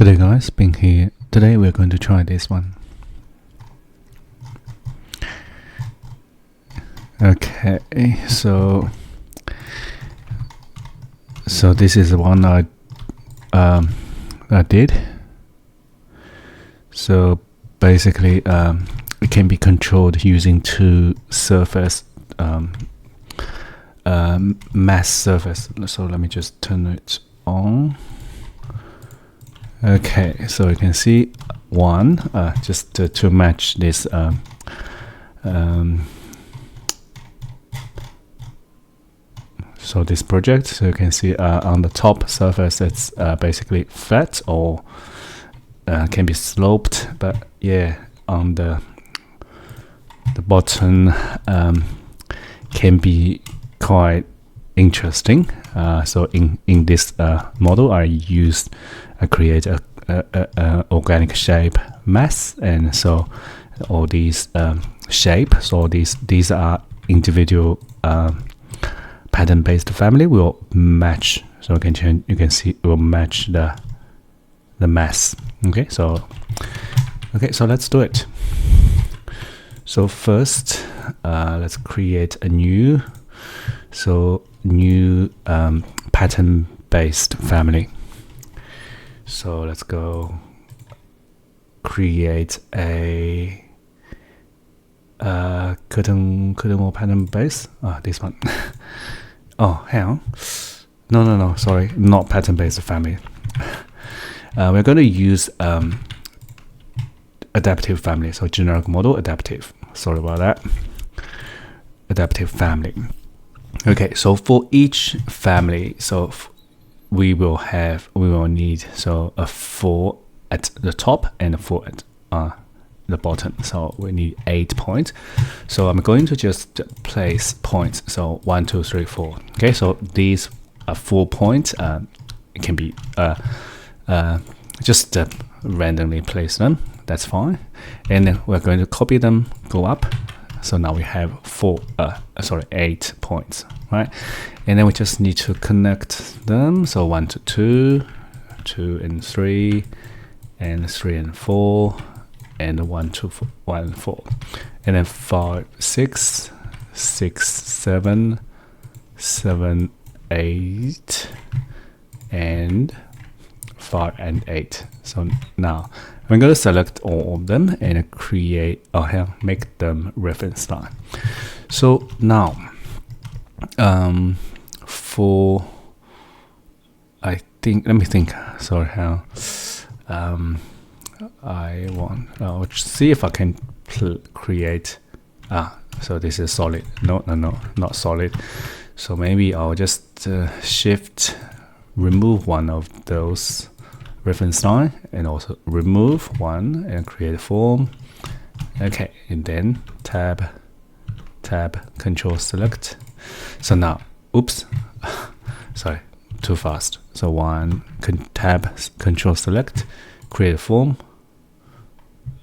Good day guys, Bing here. Today we're going to try this one. Okay, so this is the one I did. So basically it can be controlled using two surface mass surface. So let me just turn it on. Okay, so you can see one just to match this so this project. So you can see on the top surface it's basically flat or can be sloped, but yeah, on the bottom can be quite interesting. So in this model I create a organic shape mass, and so all these shape, so these are individual pattern based family will match. So you can see it will match the mass. Okay, so let's do it. So first let's create a new pattern based family. So let's go create a curtain wall pattern base. This one. Oh, hang on. No, sorry, not pattern based family. We're going to use adaptive family. So generic model adaptive. Sorry about that. Adaptive family. Okay, so for each family, so we will need a 4 at the top and a 4 at the bottom. So we need 8 points. So I'm going to just place points. So 1, 2, 3, 4. Okay, so these 4 points it can be just randomly place them. That's fine. And then we're going to copy them, go up. So now we have 8 points, right? And then we just need to connect them. So 1 to 2, 2 and 3, and 3 and 4, and 1 to 1 and 4, and then 5, 6, 6, 7, 7, 8, and 5 and 8. So now I'm going to select all of them and create make them reference line. So now for let me think. Sorry, how I'll see if I can create. So this is solid. No, not solid. So maybe I'll just remove one of those reference line and also remove one and create a form. Okay, and then tab, control select. So now, oops, sorry, too fast. So tab, control select, create a form.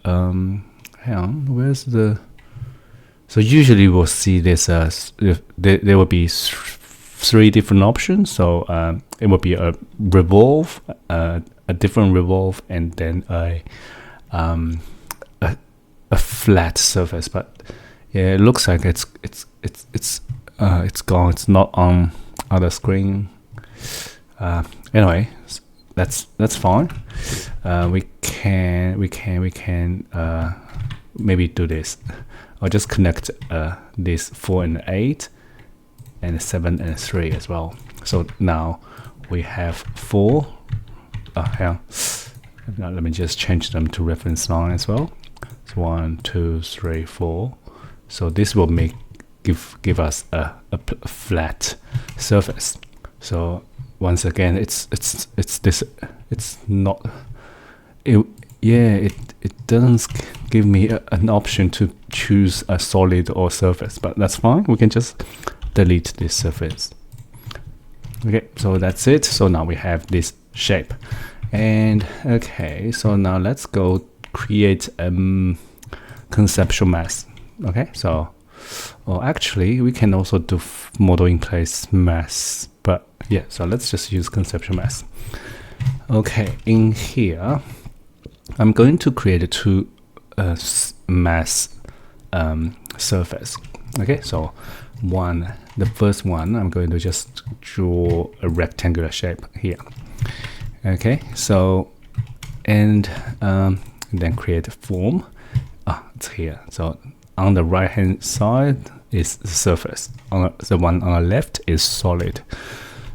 Hang on, where's the? So usually we'll see this as there will be 3 different options. So it will be a revolve, a different revolve, and then a flat surface. But yeah, it looks like it's gone. It's not on other screen. Anyway, that's fine. We can maybe do this. I'll just connect this 4 and 8 and 7 and 3 as well. So now we have 4. Now let me just change them to reference line as well. So 1, 2, 3, 4. So this will give us a flat surface. So once again, it doesn't give me an option to choose a solid or surface, but that's fine. We can just delete this surface. Okay, so that's it. So now we have this shape. And okay, so now let's go create a conceptual mass. Okay, so actually we can also do model in place mass, but yeah, so let's just use conceptual mass. Okay, in here, I'm going to create two mass surface. Okay, so the first one, I'm going to just draw a rectangular shape here. Okay, so and then create a form. It's here. So on the right hand side is the surface. The one on the left is solid.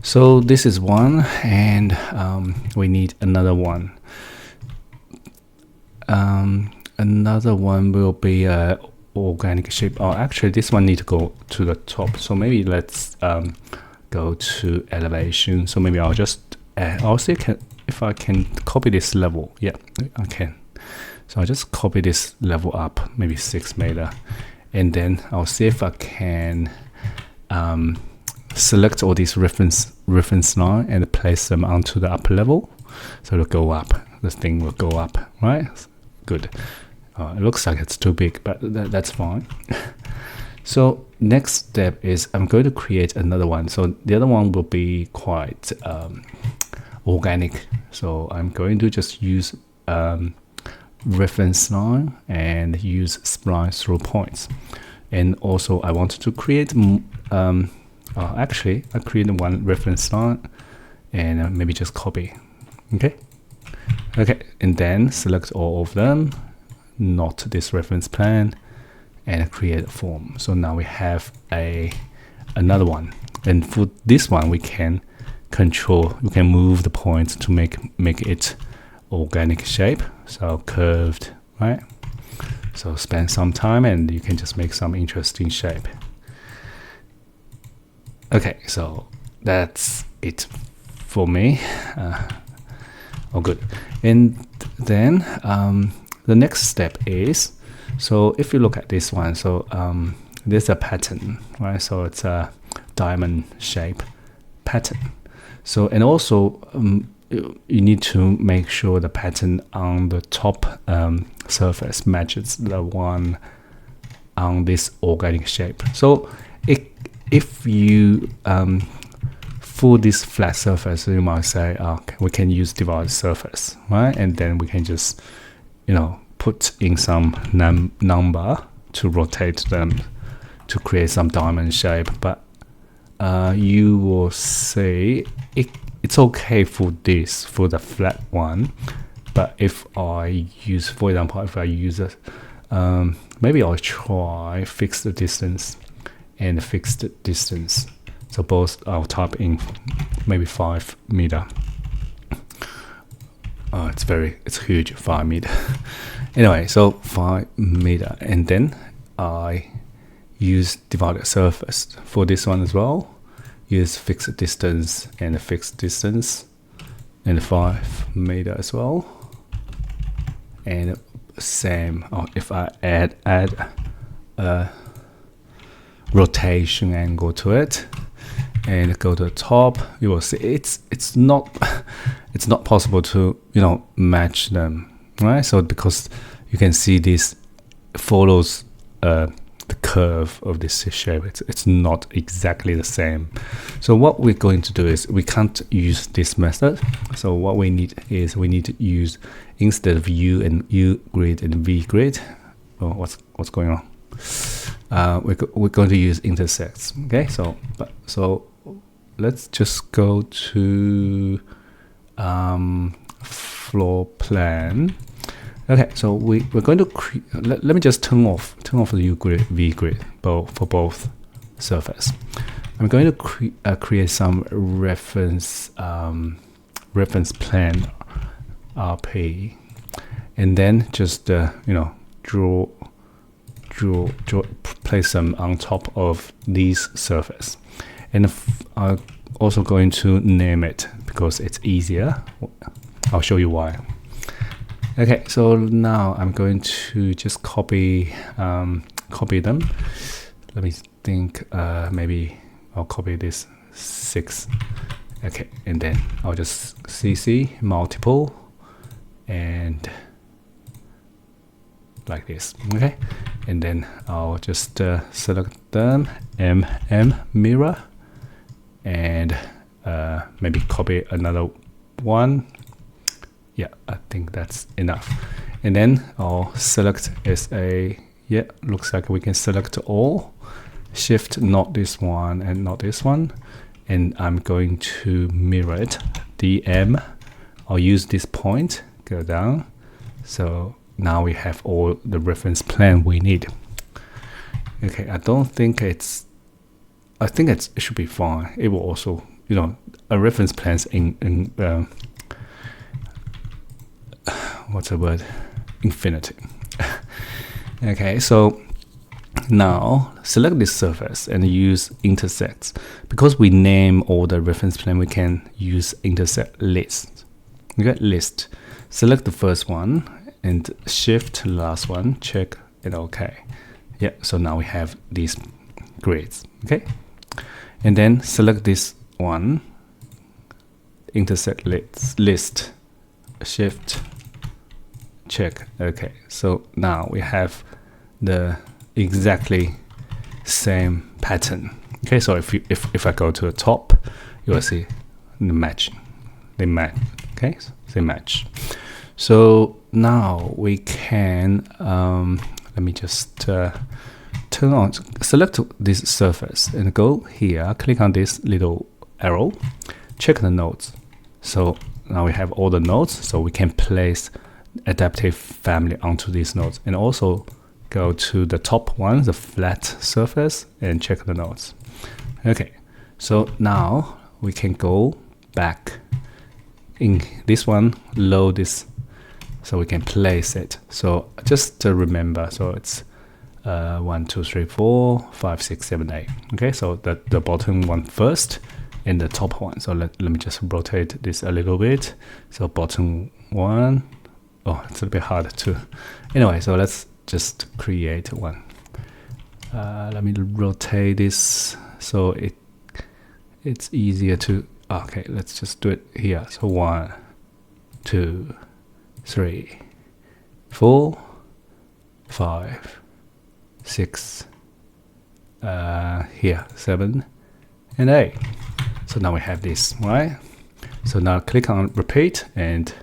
So this is one, and we need another one. Another one will be a organic shape. Actually, this one need to go to the top. So maybe let's go to elevation. So maybe I'll just I'll see if I can copy this level. Yeah, I can. So I'll just copy this level up, maybe 6 meter, and then I'll see if I can select all these reference line and place them onto the upper level. So it'll go up. The thing will go up, right? Good. It looks like it's too big, but that's fine. So next step is I'm going to create another one. So the other one will be quite organic. So I'm going to just use reference line and use spline through points. And also I wanted to create actually I created one reference line and maybe just copy. Okay, and then select all of them, not this reference plane, and create a form. So now we have another one, and for this one we can move the points to make it organic shape. So curved, right? So spend some time and you can just make some interesting shape. Okay, so that's it for me. Good. And then the next step is, so if you look at this one, so there's a pattern, right? So it's a diamond shape pattern. So, and also you need to make sure the pattern on the top surface matches the one on this organic shape. So if you for this flat surface, you might say, okay, we can use divided surface, right? And then we can just, put in some number to rotate them to create some diamond shape. But you will say it's okay for this, for the flat one. But if I use, for example, if I use it, maybe I'll try fixed distance and fixed distance. So both I'll type in maybe 5 meter. It's huge, 5 meter. Anyway, so 5 meter, and then I use divided surface for this one as well. Use fixed distance and fixed distance, and 5 meter as well. And same. If I add a rotation angle to it, and go to the top, you will see it's not possible to match them, right? So because you can see this follows the curve of this shape, it's not exactly the same. So what we're going to do is we can't use this method. So what we need to use, instead of U grid and V grid. What's going on? We're going to use intersects. Okay, so let's just go to floor plan. Okay, so we're going to let me just turn off the U grid, V grid for both surface. I'm going to create some reference plane RP, and then just draw, place them on top of these surface. And I'm also going to name it because it's easier. I'll show you why. Okay, so now I'm going to just copy them. Let me think. Maybe I'll copy this 6. Okay, and then I'll just CC multiple and like this. Okay, and then I'll just select them, mirror, and maybe copy another one Yeah, I think that's enough. And then I'll select as a, yeah, looks like we can select all. Shift, not this one and not this one. And I'm going to mirror it. DM, I'll use this point, go down. So now we have all the reference plane we need. Okay, I don't think it's, I think it should be fine. It will also, you know, a reference plans in what's the word? Infinity. Okay, so now select this surface and use intersects. Because we name all the reference plane, we can use intersect list. Okay, list. Select the first one and shift last one, check and OK. Yeah, so now we have these grids. Okay, and then select this one, intersect list, shift, check. Okay, so now we have the exactly same pattern. Okay, so if I go to the top, you will see the matching. They match. Okay, so they match. So now we can let me just turn on, select this surface and go here, click on this little arrow, check the nodes. So now we have all the nodes, so we can place adaptive family onto these nodes, and also go to the top one, the flat surface, and check the nodes. Okay, so now we can go back in this one, load this, so we can place it. So just to remember, so it's 1, 2, 3, 4, 5, 6, 7, 8. Okay, so the bottom one first and the top one. So let me just rotate this a little bit. So bottom one, oh, it's a bit hard to, anyway, so let's just create one. Let me rotate this so it's easier to, okay, let's just do it here. So 1, 2, 3, 4, 5, 6, here 7 and 8. So now we have this, right? So now click on repeat, and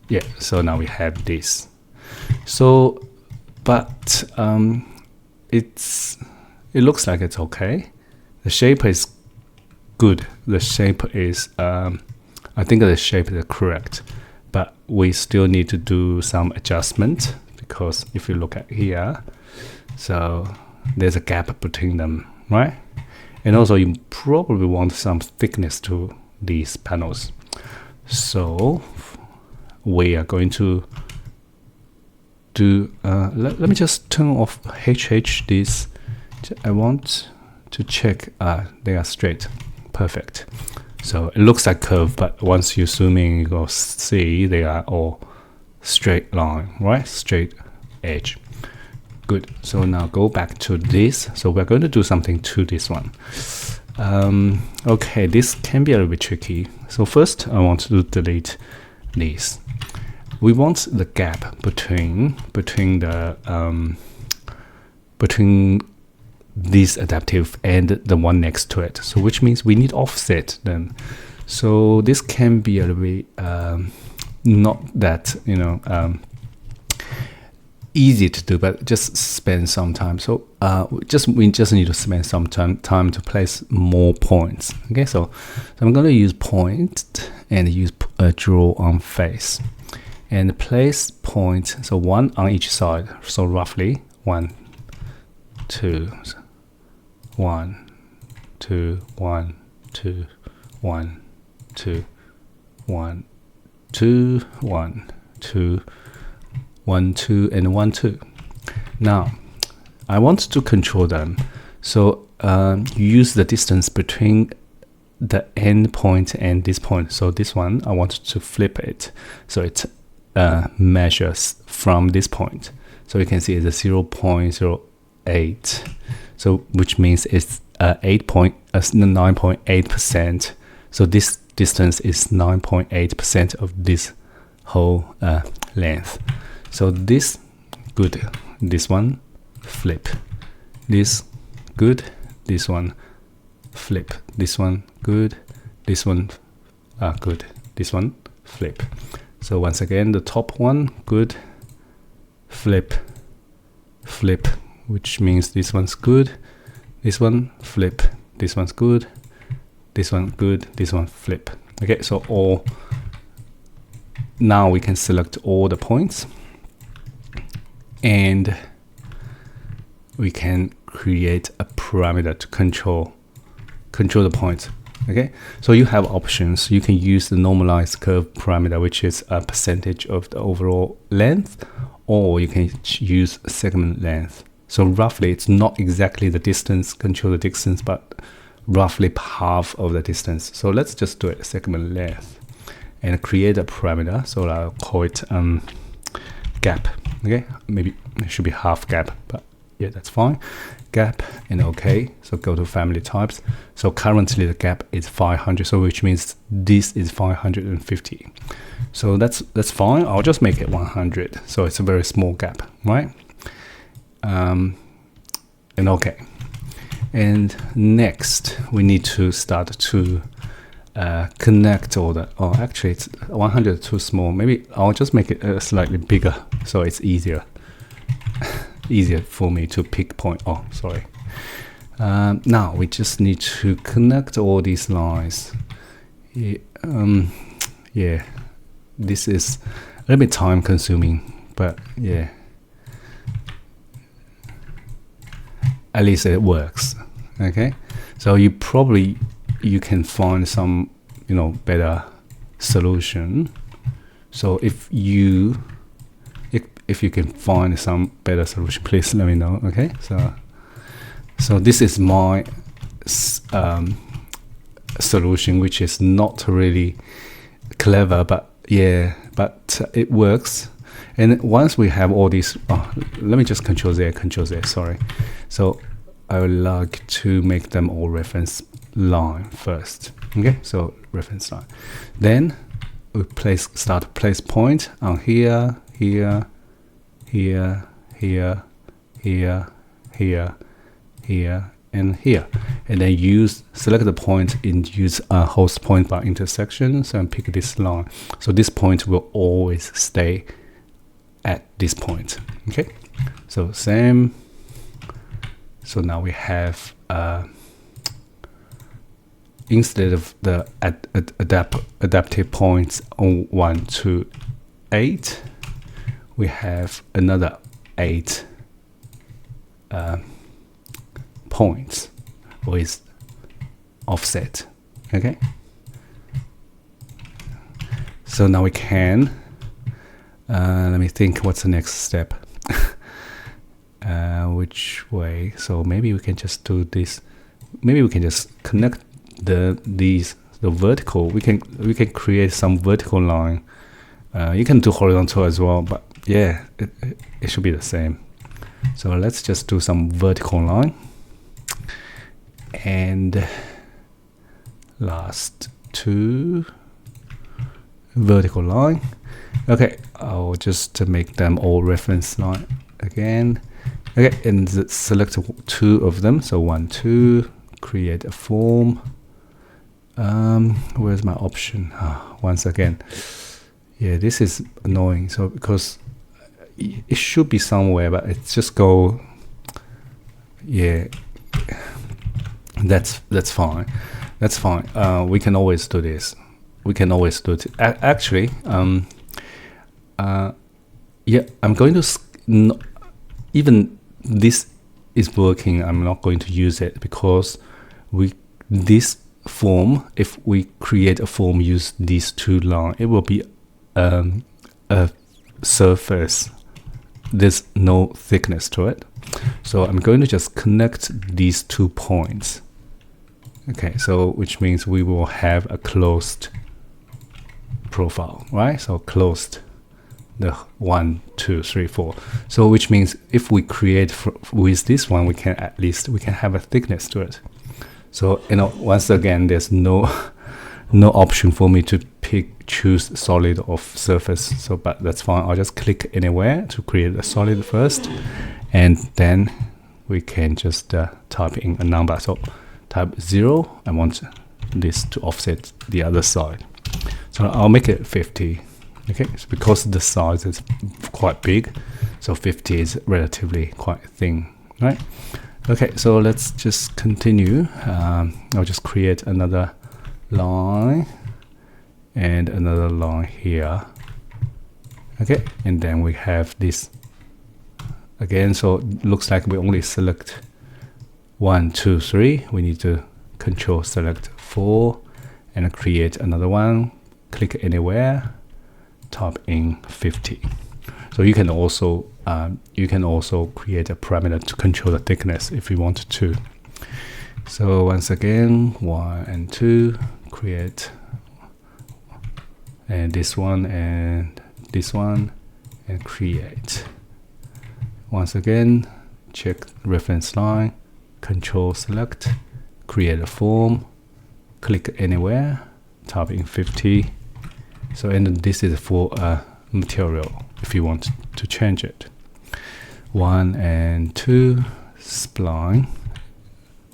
yeah, so now we have this. So but it looks like it's okay. The shape is good. The shape is I think the shape is correct, but we still need to do some adjustment, because if you look at here, so there's a gap between them, right? And also you probably want some thickness to these panels. So we are going to do, let me just turn off HH this. I want to check, they are straight, perfect. So it looks like curve, but once you zoom in, you go see they are all straight line, right? Straight edge. Good. So now go back to this. So we're going to do something to this one. Okay, this can be a little bit tricky. So first, I want to delete these. We want the gap between this adaptive and the one next to it. So which means we need offset then. So this can be a little bit not that, you know, easy to do, but just spend some time. So we just need to spend some time to place more points. Okay, so I'm going to use point and use draw on face and place point. So one on each side. So roughly 1, 2, 1, 2, 1, 2, 1, 2, 1, 2, 1, 2, 1, 2, and 1, 2. Now, I want to control them. So use the distance between the end point and this point. So this one, I want to flip it. So it measures from this point. So you can see it's a 0.08. So which means it's 9.8%. So this distance is 9.8% of this whole length. So this good, this one flip, this good, this one flip, this one good, this one good, this one flip. So once again, the top one, good, flip, flip, which means this one's good, this one, flip, this one's good, this one good, this one flip. Okay, so all, now we can select all the points and we can create a parameter to control the points. Okay, so you have options. You can use the normalized curve parameter, which is a percentage of the overall length, or you can use segment length. So roughly, it's not exactly the distance, control the distance, but roughly half of the distance. So let's just do it segment length and create a parameter. So I'll call it gap. Okay, maybe it should be half gap, but yeah, that's fine. Gap and OK. So go to family types. So currently the gap is 500, so which means this is 550. So that's fine. I'll just make it 100. So it's a very small gap, right? And OK. And next we need to start to connect all the. Oh, actually it's 100 too small. Maybe I'll just make it slightly bigger so it's easier. Easier for me to pick point. Oh, sorry. Now we just need to connect all these lines. Yeah, this is a little bit time consuming, but yeah, at least it works. Okay, so you can find some better solution. So if you can find some better solution, please let me know. Okay, so this is my solution, which is not really clever, but yeah, but it works. And once we have all these, let me just Control Z, sorry. So I would like to make them all reference line first. Okay, so reference line. Then we start to place point on here, here, here, here, here, here, here, and here, and then select the point and use a host point by intersections and pick this line. So this point will always stay at this point. Okay, so same. So now we have instead of the adaptive points on 1 to 8. We have another 8 points with offset. Okay, so now we can let me think what's the next step. Which way? So maybe we can just do this. Maybe we can just connect the vertical. We can create some vertical line. You can do horizontal as well, but yeah, it should be the same. So let's just do some vertical line, and last 2 vertical line. Okay, I'll just make them all reference line again. Okay, and select 2 of them. So 1, 2, create a form. Where's my option? Once again, yeah, this is annoying. So because it should be somewhere, but it's just go. Yeah, that's fine. That's fine. We can always do this. We can always do it. Actually, yeah, I'm going to even this is working. I'm not going to use it because this form, if we create a form, use these 2 lines, it will be a surface. There's no thickness to it. So I'm going to just connect these 2 points. Okay, so which means we will have a closed profile, right? So closed the 1, 2, 3, 4. So which means if we create with this one, we can have a thickness to it. So once again, there's no option for me to choose solid or surface. So but that's fine. I'll just click anywhere to create a solid first, and then we can just type in a number. So type 0. I want this to offset the other side. So So I'll make it 50. Okay, so because the size is quite big, so 50 is relatively quite thin, right? Okay, so let's just continue. I'll just create another line and another line here. Okay, and then we have this again. So it looks like we only select 1, 2, 3. We need to control select 4 and create another one. Click anywhere, type in 50. So you can also create a parameter to control the thickness if you want to. So once again, 1 and 2, create, and this one and this one, and create. Once again, check reference line, control select, create a form, click anywhere, type in 50. So, and this is for material if you want to change it. 1 and 2, spline.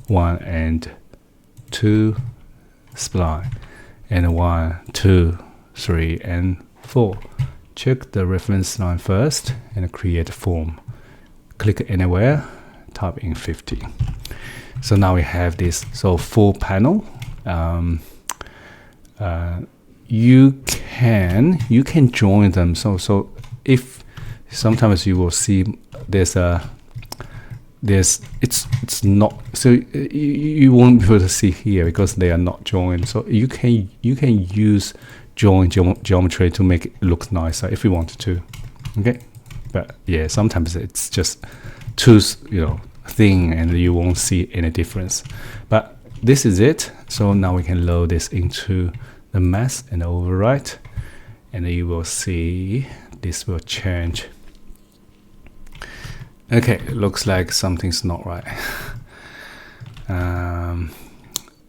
1 and 2, spline. And 1, 2, 3, and 4. Check the reference line first and create a form. Click anywhere, type in 50. So now we have this full panel. You can join them. So if sometimes you will see it's not, so you won't be able to see here because they are not joined. So you can use join geometry to make it look nicer if you wanted to. Okay, but yeah, sometimes it's just too thin and you won't see any difference. But this is it. So now we can load this into the mass and overwrite, and you will see this will change. Okay, it looks like something's not right.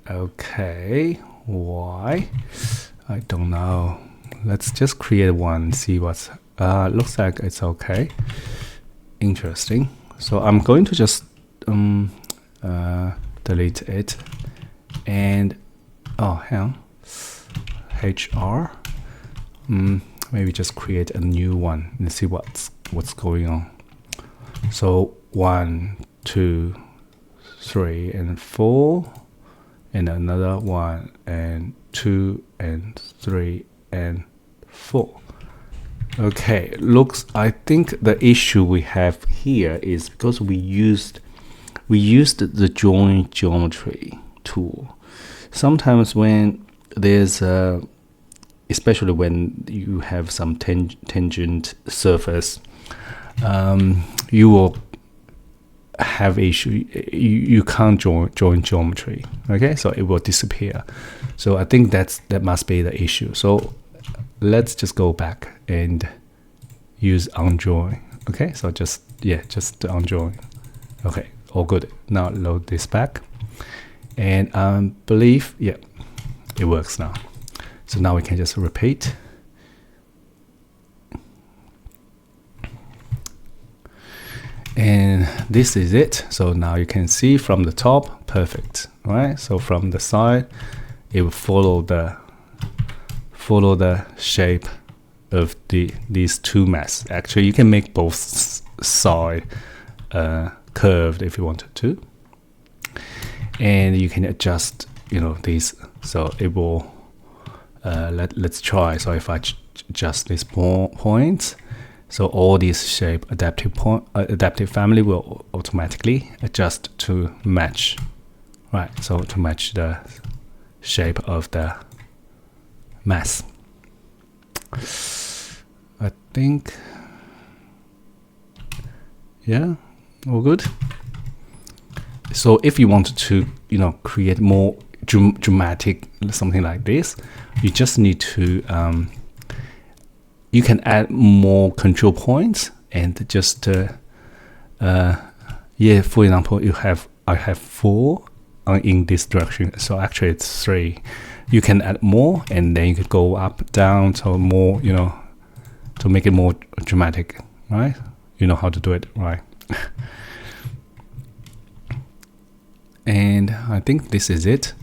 Okay, why? I don't know. Let's just create one, see what's looks like it's okay. Interesting. So I'm going to just delete it, and hang on, HR, maybe just create a new one and see what's going on. So 1, 2, 3, and 4, and another 1 and 2 and 3 and 4. Okay, I think the issue we have here is because we used the join geometry tool. Sometimes when there's especially when you have some tangent surface, you will have issue. You can't join geometry. Okay, so it will disappear. So I think that must be the issue. So let's just go back and use unjoin. Okay, so just unjoin. Okay, all good. Now load this back, and I believe it works now. So now we can just repeat. And this is it. So now you can see from the top, perfect, right? So from the side, it will follow the shape of these two masks. Actually, you can make both side curved if you wanted to, and you can adjust these. So it will let's try. So if I adjust these points, so all these shape adaptive family will automatically adjust to match, right? So to match the shape of the mass. I think, yeah, all good. So if you wanted to, create more dramatic something like this, you just need to you can add more control points and just for example, I have 4 in this direction, so actually it's 3. You can add more, and then you could go up, down, so more, to make it more dramatic, right? You know how to do it, right? And I think this is it.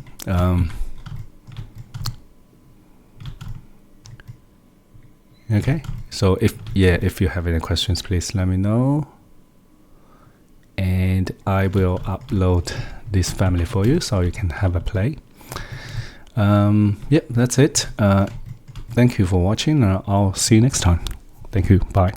Okay, so if you have any questions, please let me know, and I will upload this family for you so you can have a play. That's it. Thank you for watching. I'll see you next time. Thank you. Bye.